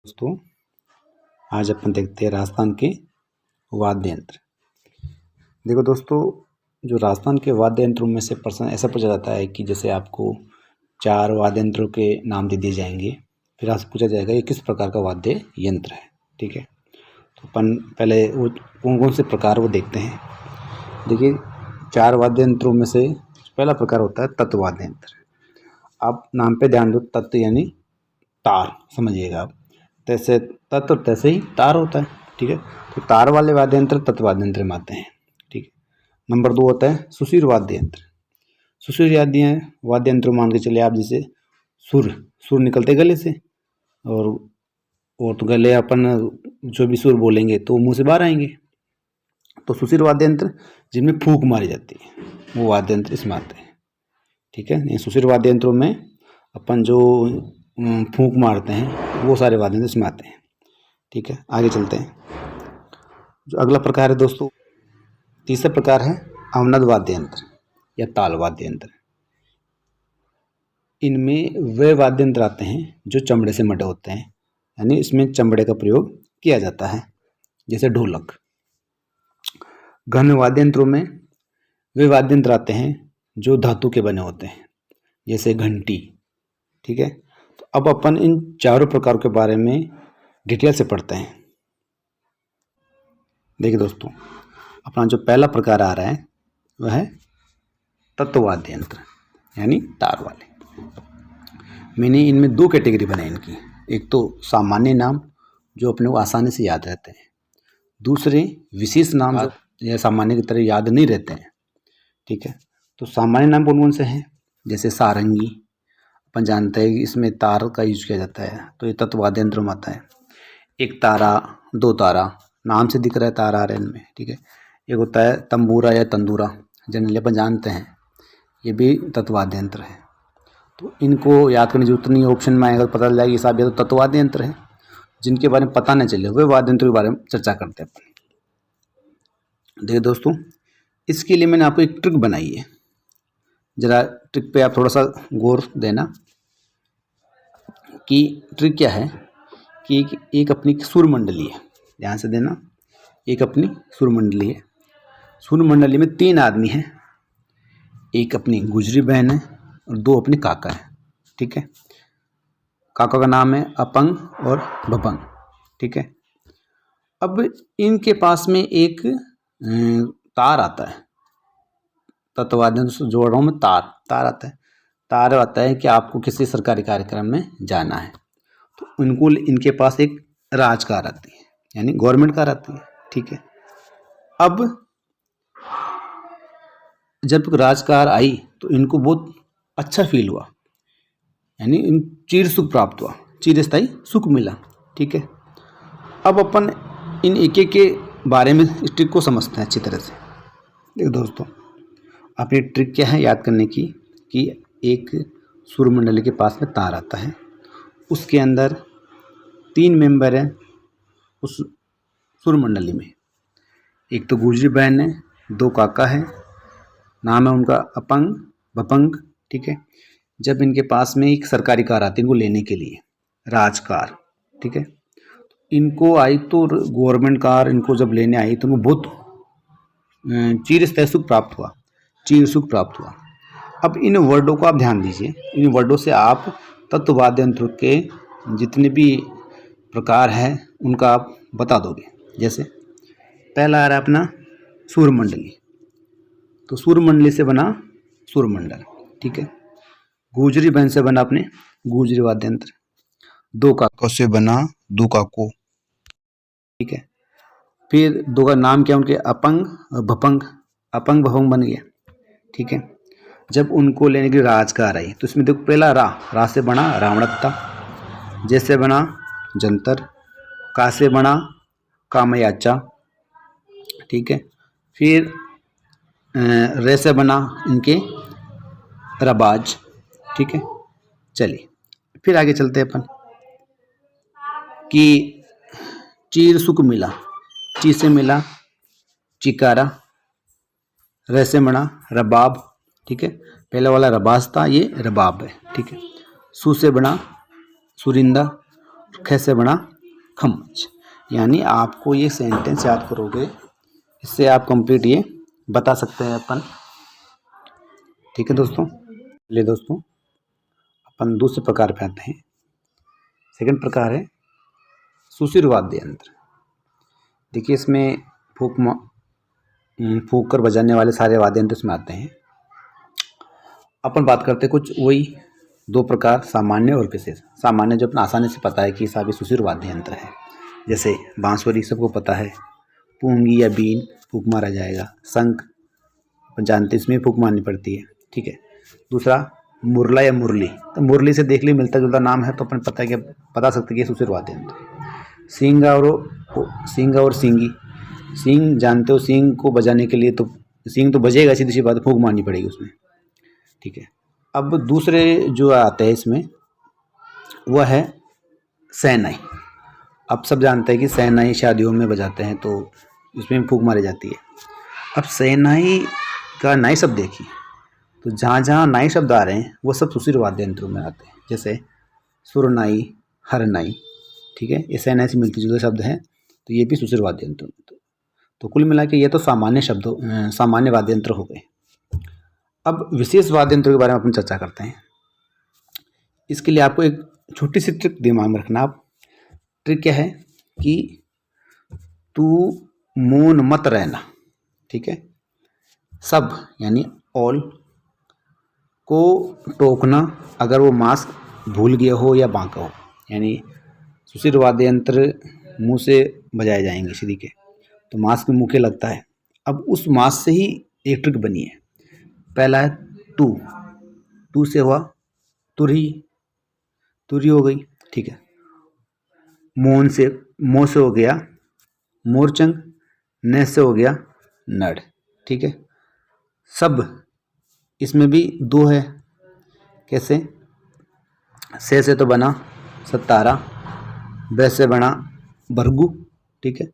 दोस्तों, आज अपन देखते हैं राजस्थान के वाद्य यंत्र। देखो दोस्तों, जो राजस्थान के वाद्य यंत्रों में से प्रश्न ऐसा पूछा जाता है कि जैसे आपको 4 वाद्य यंत्रों के नाम दे दिए जाएंगे, फिर आपसे पूछा जाएगा ये किस प्रकार का वाद्य यंत्र है। ठीक है, तो अपन पहले वो कौन कौन से प्रकार वो देखते हैं। देखिए, 4 वाद्य यंत्रों में से पहला प्रकार होता है तत्व वाद्य यंत्र। आप नाम पे ध्यान दो, तत्व यानी तार, समझिएगा आप। तैसे तत्व तैसे ही तार होता है। ठीक है, तो तार वाले वाद्य यंत्र तत्व वाद्य यंत्र में आते हैं। ठीक है। नंबर 2 होता है सुषिर वाद्य यंत्र। सुषिर वाद्य यंत्र मान के चले आप, जैसे सुर निकलते गले से, और तो गले अपन जो भी सुर बोलेंगे तो मुंह से बाहर आएंगे। तो सुषिर वाद्य यंत्र जिनमें फूंक मारी जाती है, वो वाद्य यंत्र इसमें आते हैं। ठीक है, सुषिर वाद्य यंत्रों में अपन जो फूंक मारते हैं वो सारे वाद्य यंत्र इसमें आते हैं। ठीक है, आगे चलते हैं। जो अगला प्रकार है दोस्तों, तीसरा प्रकार है अवनद वाद्य यंत्र या ताल वाद्य यंत्र। इनमें वे वाद्य यंत्र आते हैं जो चमड़े से मढ़े होते हैं, यानी इसमें चमड़े का प्रयोग किया जाता है, जैसे ढोलक। घन वाद्य यंत्रों में वे वाद्य यंत्र आते हैं जो धातु के बने होते हैं, जैसे घंटी। ठीक है, तो अब अपन इन चारों प्रकारों के बारे में डिटेल से पढ़ते हैं। देखिए दोस्तों, अपना जो पहला प्रकार आ रहा है वह है तत्व वाद्य यंत्र, यानी तार वाले। मैंने इनमें 2 कैटेगरी बनाई इनकी। एक तो सामान्य नाम जो अपने को आसानी से याद रहते हैं, दूसरे विशेष नाम या सामान्य की तरह याद नहीं रहते हैं। ठीक है, तो सामान्य नाम कौन कौन से हैं, जैसे सारंगी। अपन जानते हैं कि इसमें तार का यूज किया जाता है, तो ये तत्व वाद्य यंत्र में आता है। एक तारा, 2 तारा, नाम से दिख रहा है तारा आ रहा है इनमें। ठीक है, एक होता है तंबूरा या तंदूरा, जनरली अपन जानते हैं, ये भी तत्व वाद्य यंत्र है। तो इनको याद करने की जरूरत नहीं, ऑप्शन में आएगा तो पता चल जाएगा साहब ये तो तत्व वाद्य यंत्र है। जिनके बारे में पता नहीं चले वे वाद्य यंत्र के बारे में चर्चा करते हैं अपन। देखिए दोस्तों, इसके लिए मैंने आपको एक ट्रिक बनाई है, जरा ट्रिक पे आप थोड़ा सा गौर देना। कि ट्रिक क्या है कि एक अपनी सुर मंडली है, ध्यान से देना। एक अपनी सुर मंडली है, सुर मंडली में 3 आदमी हैं, एक अपनी गुजरी बहन है और 2 अपने काका हैं। ठीक है, काका का नाम है अपंग और भपंग। ठीक है, अब इनके पास में एक तार आता है, तत्व वाद्य यंत्र से जोड़ रहा हूँ मैं, तार आता है। तार आता है कि आपको किसी सरकारी कार्यक्रम में जाना है, तो उनको इनके पास एक राजकार आती है, यानी गवर्नमेंट कार आती है। ठीक है, अब जब राजकार आई तो इनको बहुत अच्छा फील हुआ, यानी इन चिर सुख प्राप्त हुआ, चिरस्थायी सुख मिला। ठीक है, अब अपन इन एक के बारे में इस ट्रिक को समझते हैं अच्छी तरह से। देखो दोस्तों, अपनी ट्रिक क्या है याद करने की, कि एक सुर मंडली के पास में तार आता है, उसके अंदर 3 मेंबर हैं उस सुर मंडली में। एक तो गुजरी बहन है, 2 काका है, नाम है उनका अपंग भपंग। ठीक है, जब इनके पास में एक सरकारी कार आती है इनको लेने के लिए, राजकार। ठीक है, इनको आई तो गवर्नमेंट कार इनको जब लेने आई तो उनको बहुत चिरस्थायी सुख प्राप्त हुआ, चिर सुख प्राप्त हुआ। अब इन वर्डों को आप ध्यान दीजिए, इन वर्डों से आप तत्व वाद्य यंत्र के जितने भी प्रकार हैं उनका आप बता दोगे। जैसे पहला आ रहा है अपना सुर मंडली, तो सुर मंडली से बना सुर मंडल। ठीक है, गुजरी बहन से बना अपने गुजरी वाद्य यंत्र, 2 काकों से बना 2 काको। ठीक है, फिर 2 का नाम क्या उनके अपंग और भपंग, अपंग भपंग बन गया। ठीक है, जब उनको लेने के लिए राजकार आई तो इसमें देखो पहला रा से बना रावणत्ता, जैसे बना जंतर, का से बना कामयाचा। ठीक है, फिर रे से बना इनके रबाज। ठीक है, चलिए फिर आगे चलते हैं अपन कि चीर सुख मिला, ची से मिला चिकारा, रे से बना रबाब। ठीक है, पहले वाला रबाज था, ये रबाब है। ठीक है, सु से बना सुरिंदा ख से बना खम्मच। यानी आपको ये सेंटेंस याद करोगे, इससे आप कंप्लीट ये बता सकते हैं अपन। ठीक है दोस्तों, चलिए दोस्तों अपन दूसरे प्रकार पे आते हैं। सेकंड प्रकार है सुशिर वाद्य यंत्र। देखिए इसमें फूंक कर बजाने वाले सारे वाद्य यंत्र इसमें आते हैं। अपन बात करते हैं कुछ वही दो प्रकार, सामान्य और विशेष। सामान्य जो अपना आसानी से पता है कि सभी सुशिर वाद्य यंत्र है, जैसे बांसुरी सबको पता है, पूंगी या बीन फूंक मारा जाएगा, शंख अपन जानते हैं इसमें फूंक मारनी पड़ती है। ठीक है। दूसरा मुरला या मुरली, तो मुरली से देख ली मिलता जुलता नाम है, तो अपन पता है कि बता सकते हैं कि सुशिर वाद्य यंत्र। सींग और सींगी, सींग जानते हो, सींग को बजाने के लिए तो सींग तो बजेगा, सीधी सी बात है, फूंक मारनी पड़ेगी उसमें। ठीक है। अब दूसरे जो आते हैं इसमें वह है शहनाई। अब सब जानते हैं कि शहनाई शादियों में बजाते हैं तो इसमें फूंक मारी जाती है। अब शहनाई का नाई शब्द देखिए, तो जहाँ जहाँ नाई शब्द आ रहे हैं वो सब सुशिर वाद्य यंत्रों में आते हैं, जैसे सुरनाई, हरनाई। ठीक है, ये शहनाई से मिलते जुलते शब्द हैं, तो ये भी सुशिर वाद्य यंत्र। तो कुल मिला के ये तो सामान्य वाद्य यंत्र हो गए। अब विशेष वाद्य यंत्रों के बारे में अपन चर्चा करते हैं। इसके लिए आपको एक छोटी सी ट्रिक दिमाग में रखना। आप ट्रिक क्या है कि तू मौन मत रहना। ठीक है। सब यानी ऑल को टोकना अगर वो मास्क भूल गया हो या बांका हो, यानी सुशिर वाद्य यंत्र मुंह से बजाए जाएंगे सीधी के, तो मास्क मुंह के लगता है। अब उस मास्क से ही एक ट्रिक बनी है। पहला है तू, तू से हुआ तुरही, तुरही हो गई। ठीक है। मोन से, मो से हो गया मोरचंग, न से हो गया नड़। ठीक है। सब इसमें भी दो है, कैसे? से तो बना सतारा, ब से बना बरगू। ठीक है।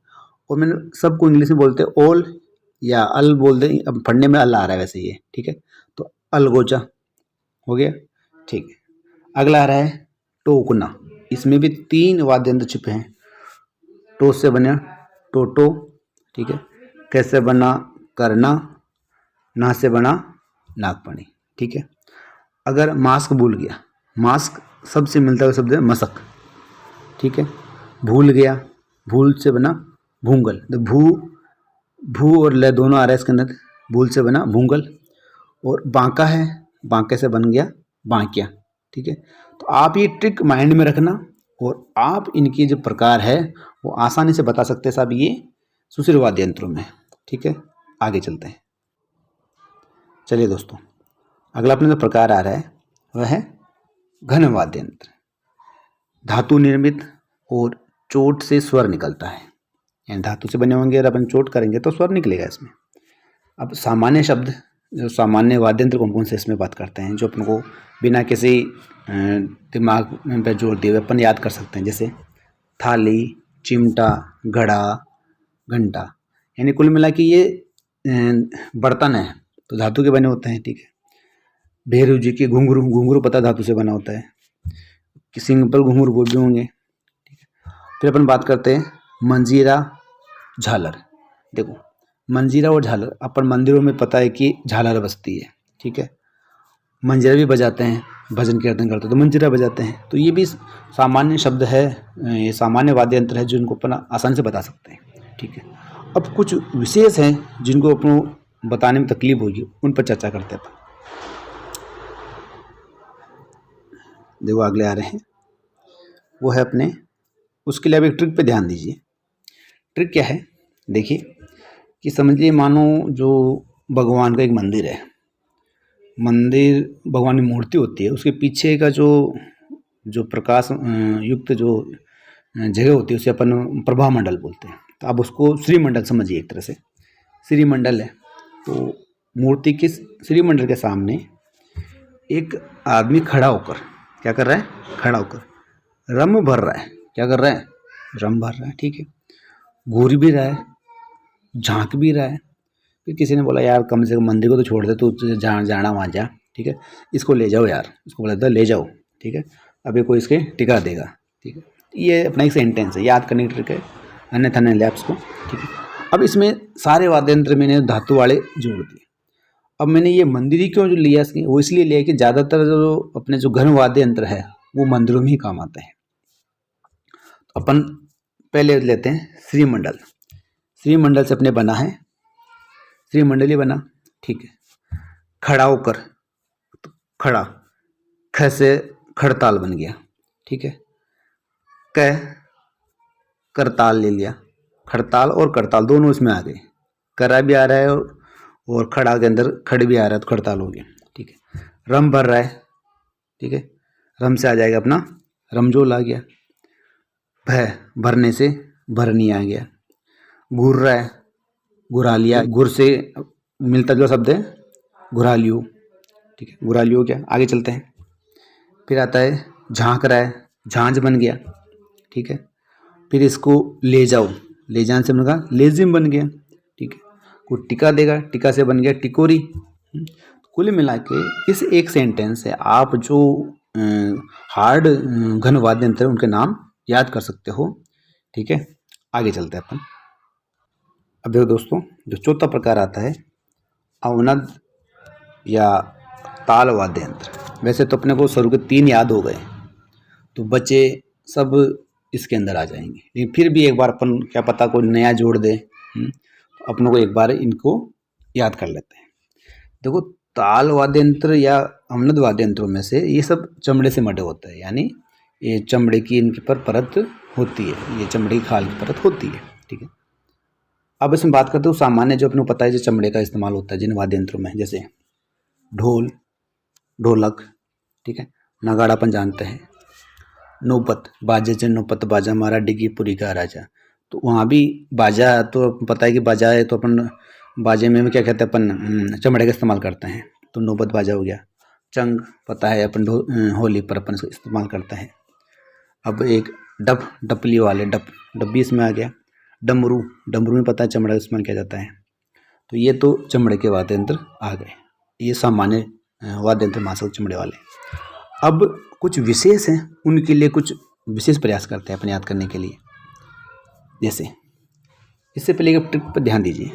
और मैंने सबको इंग्लिश में बोलते हैं ओल या अल बोल दें, अब पढ़ने में अल आ रहा है वैसे ये। ठीक है। तो अलगोचा हो गया। ठीक है। अगला आ रहा है टोकना। इसमें भी 3 वाद्य यंत्र छिपे हैं। टो से बना टोटो। ठीक है। कैसे बना करना, ना से बना नागपणी। ठीक है। अगर मास्क भूल गया, मास्क सबसे मिलता हुआ शब्द है मशक। ठीक है। भूल गया, भूल से बना भूंगल। तो भू और ल दोनों आ रहा है इसके अंदर, भूल से बना भूंगल। और बांका है, बांके से बन गया बांकिया। ठीक है। तो आप ये ट्रिक माइंड में रखना और आप इनकी जो प्रकार है वो आसानी से बता सकते हैं साहब, ये सुशिर वाद्य यंत्रों में। ठीक है। आगे चलते हैं। चलिए दोस्तों, अगला अपने जो प्रकार आ रहा है वह है घन वाद्य यंत्र। धातु निर्मित और चोट से स्वर निकलता है, यानी धातु से बने होंगे और अपन चोट करेंगे तो स्वर निकलेगा इसमें। अब सामान्य शब्द, जो सामान्य वाद्य यंत्र कौन कौन से इसमें बात करते हैं, जो अपन को बिना किसी दिमाग पर जोर दिए अपन याद कर सकते हैं, जैसे थाली, चिमटा, घड़ा, घंटा। यानी कुल मिला के ये बर्तन है तो धातु के बने होते हैं। ठीक है। भैरव जी के घुंघरू, घुंघरू पता धातु से बना होता है, कि सिंह पर घुंघरू वो भी होंगे। ठीक है। फिर अपन बात करते हैं मंजीरा, झालर। देखो मंजीरा और झालर, अपन मंदिरों में पता है कि झालर बजती है। ठीक है। मंजीरा भी बजाते हैं, भजन कीर्तन करते हैं तो मंजीरा बजाते हैं। तो ये भी सामान्य शब्द है, ये सामान्य वाद्य यंत्र है जो इनको अपन आसानी से बता सकते हैं। ठीक है। अब कुछ विशेष हैं जिनको अपन बताने में तकलीफ होगी, उन पर चर्चा करते हैं। देखो अगले आ रहे हैं, वो है अपने, उसके लिए अब एक ट्रिक पे ध्यान दीजिए। ट्रिक क्या है, देखिए कि समझिए मानो जो भगवान का एक मंदिर है, मंदिर भगवान की मूर्ति होती है, उसके पीछे का जो प्रकाश युक्त जो जगह होती है उसे अपन प्रभा मंडल बोलते हैं। तो आप उसको श्री मंडल समझिए, एक तरह से श्री मंडल है। तो मूर्ति के श्री मंडल के सामने एक आदमी खड़ा होकर क्या कर रहा है, खड़ा होकर रम भर रहा है। क्या कर रहा है, रम भर रहा है। ठीक है। घूर भी रहा है, झांक भी रहा है। फिर किसी ने बोला यार कम से कम मंदिर को तो छोड़ दे, तू जाना वहाँ जा। ठीक है। इसको ले जाओ यार, इसको बोला था ले जाओ। ठीक है। अभी कोई इसके टिका देगा। ठीक है। ये अपना एक सेंटेंस है, याद करने की ट्रिक है, अन्यथा नहीं लिया आपको, ठीक है। अब इसमें सारे वाद्य यंत्र मैंने धातु वाले जोड़ दिए। अब मैंने ये मंदिरी क्यों जो लिया, वो इसलिए लिया कि ज़्यादातर जो अपने जो घन वाद्य यंत्र है वो मंदिरों में ही काम आते हैं। तो अपन पहले लेते हैं श्रीमंडल। श्रीमंडल से अपने बना है, श्रीमंडल ही बना, ठीक है। खड़ा होकर, तो खड़ा, ख से खड़ताल बन गया, ठीक है। क करताल ले लिया, खड़ताल और करताल दोनों इसमें आ गए, करा भी आ रहा है और खड़ा के अंदर खड़ भी आ रहा है, तो खड़ताल हो गया, ठीक है। रम भर रहा है, ठीक है, रम से आ जाएगा अपना रमजोल आ गया। भय, भरने से भरनी आ गया। घूर रहा है, घुरालिया, गुर से मिलता जुला शब्द है घुरालियो, ठीक है, घुरालियो क्या। आगे चलते हैं, फिर आता है झांक रहा है, झांझ बन गया, ठीक है। फिर इसको ले जाओ, ले जाने से बनेगा लेजिम बन गया, ठीक है। कोई टिका देगा, टिका से बन गया टिकोरी। कुल मिला के इस एक सेंटेंस से आप जो हार्ड घन वाद्य यंत्र उनके नाम याद कर सकते हो, ठीक है। आगे चलते हैं अपन। अब देखो दोस्तों, जो चौथा प्रकार आता है अवनद या ताल वाद्य यंत्र। वैसे तो अपने को शुरू के 3 याद हो गए, तो बच्चे सब इसके अंदर आ जाएंगे, लेकिन फिर भी एक बार अपन क्या पता कोई नया जोड़ दे, तो अपनों को एक बार इनको याद कर लेते हैं। देखो, ताल वाद्य यंत्र या अवनद वाद्य यंत्रों में से ये सब चमड़े से मढ़े होते हैं, यानी ये चमड़े की इनके पर परत होती है, ये चमड़े की खाल की परत होती है, ठीक है। अब इसमें बात करते हो सामान्य जो अपने को पता है जो चमड़े का इस्तेमाल होता है जिन वाद्य यंत्रों में, जैसे ढोल, ढोलक, ठीक है। नगाड़ा अपन जानते हैं। नौपत, बाजे से नौपत बाजा हमारा डिग्गीपुरी का राजा, तो वहाँ भी बाजा तो पता है कि बाजा है, तो अपन बाजे में क्या कहते हैं अपन चमड़े का इस्तेमाल करते हैं, तो नौपत बाजा हो गया। चंग पता है अपन होली पर अपन इसको इस्तेमाल करते हैं। अब एक डप, डपली वाले डप, डप भी इसमें आ गया। डमरू, डमरू में पता है चमड़ा का इस्तेमाल किया जाता है। तो ये तो चमड़े के वाद्य यंत्र आ गए, ये सामान्य वाद्य यंत्र मानसिक चमड़े वाले। अब कुछ विशेष हैं, उनके लिए कुछ विशेष प्रयास करते हैं अपन याद करने के लिए। जैसे इससे पहले एक ट्रिक पर ध्यान दीजिए,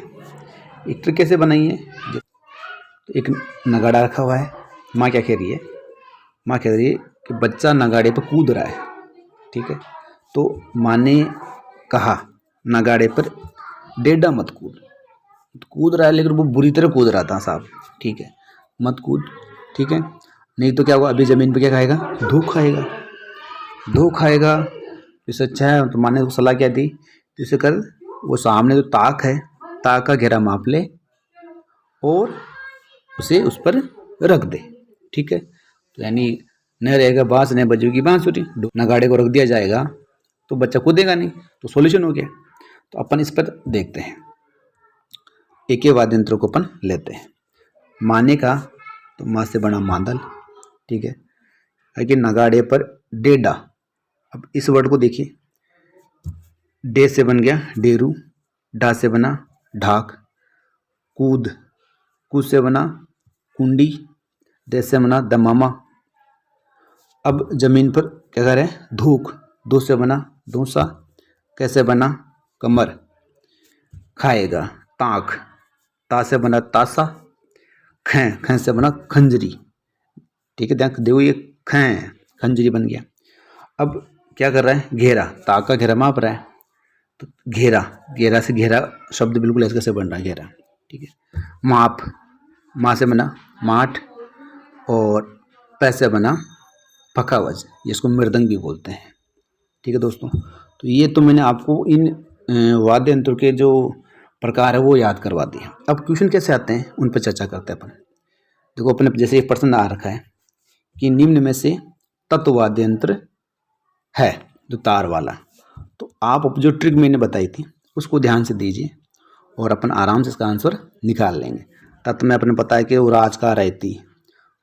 एक ट्रिक कैसे बनाई है। तो एक नगाड़ा रखा हुआ है, माँ क्या कह रही है, माँ कह रही है कि बच्चा नगाड़े पर कूद रहा है, ठीक है। तो माँ ने कहा नगाड़े पर डेढ़ा मत कूद, तो कूद रहा है लेकिन वो बुरी तरह कूद रहा था साहब, ठीक है, मत कूद, ठीक है, नहीं तो क्या होगा, अभी ज़मीन पे क्या खाएगा, धो खाएगा, धो खाएगा। इससे अच्छा है, तो माँ ने सलाह क्या दी, इसे कर, वो सामने जो ताक है, ताक का घेरा माप ले और उसे उस पर रख दे, ठीक है। तो यानी न रहेगा बांस न बजेगी बांसुरी, नगाड़े को रख दिया जाएगा तो बच्चा कूदेगा नहीं, तो सॉल्यूशन हो गया। तो अपन इस पर देखते हैं, एक वाद्य यंत्रों को अपन लेते हैं। माने का, तो माँ से बना मादल, ठीक है। लेकिन नगाड़े पर डेडा, अब इस वर्ड को देखिए, डे से बन गया डेरू, डा से बना ढाक, कूद, कूद से बना कुंडी, दे से बना दमामा। अब जमीन पर क्या कर रहे हैं, धूक, दो से बना धूसा, कैसे बना कमर, खाएगा ताक, ता से बना तासा, खें, खें से बना खंजरी, ठीक है। ध्यान देखो, ये खें खंजरी बन गया। अब क्या कर रहा है, घेरा, ताक का घेरा माप रहा है, तो घेरा, घेरा से घेरा शब्द बिल्कुल ऐसे कैसे बन रहा है, घेरा, ठीक है। माप, माँ से बना माठ और पैसे बना पकावज, इसको मृदंग भी बोलते हैं, ठीक है दोस्तों। तो ये तो मैंने आपको इन वाद्य यंत्रों के जो प्रकार है वो याद करवा दिए। अब क्वेश्चन कैसे आते हैं उन पर चर्चा करते हैं अपन। देखो, अपने जैसे एक प्रश्न आ रखा है कि निम्न में से तत्व वाद्य यंत्र है जो तार वाला, तो आप जो ट्रिक मैंने बताई थी उसको ध्यान से दीजिए और अपन आराम से इसका आंसर निकाल लेंगे। तत्व में अपने पता है कि वो राज का रहती,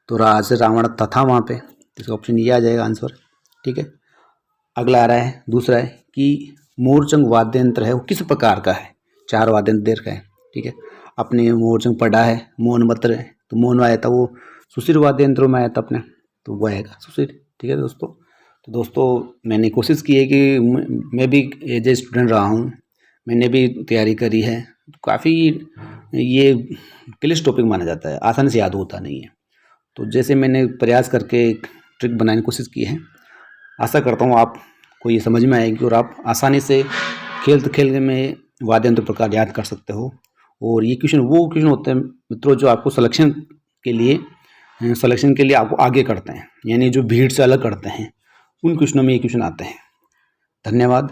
तो राज से रावण था वहाँ पे, इसका ऑप्शन ये आ जाएगा आंसर, ठीक है। अगला आ रहा है, दूसरा है कि मोरचंग वाद्य यंत्र है वो किस प्रकार का है, 4 वाद्य यंत्र दे रखा है, ठीक है। अपने मोरचंग पढ़ा है, मोहन मत्र है, तो मोहन आया था वो सुशिर वाद्य यंत्रों में आया था अपने, तो वो आएगा सुशिर, ठीक है दोस्तों। तो दोस्तों मैंने कोशिश की है कि मैं भी एज ए स्टूडेंट रहा हूँ, मैंने भी तैयारी करी है। काफ़ी ये क्लिष्ट टॉपिक माना जाता है, आसानी से याद होता नहीं है। तो जैसे मैंने प्रयास करके एक ट्रिक बनाने की कोशिश की है, आशा करता हूँ आपको ये समझ में आएगी और आप आसानी से खेलते खेलने में वाद्य यंत्र प्रकार याद कर सकते हो। और ये क्वेश्चन वो क्वेश्चन होते हैं मित्रों जो आपको सिलेक्शन के लिए आपको आगे करते हैं, यानी जो भीड़ से अलग करते हैं, उन क्वेश्चनों में ये क्वेश्चन आते हैं। धन्यवाद।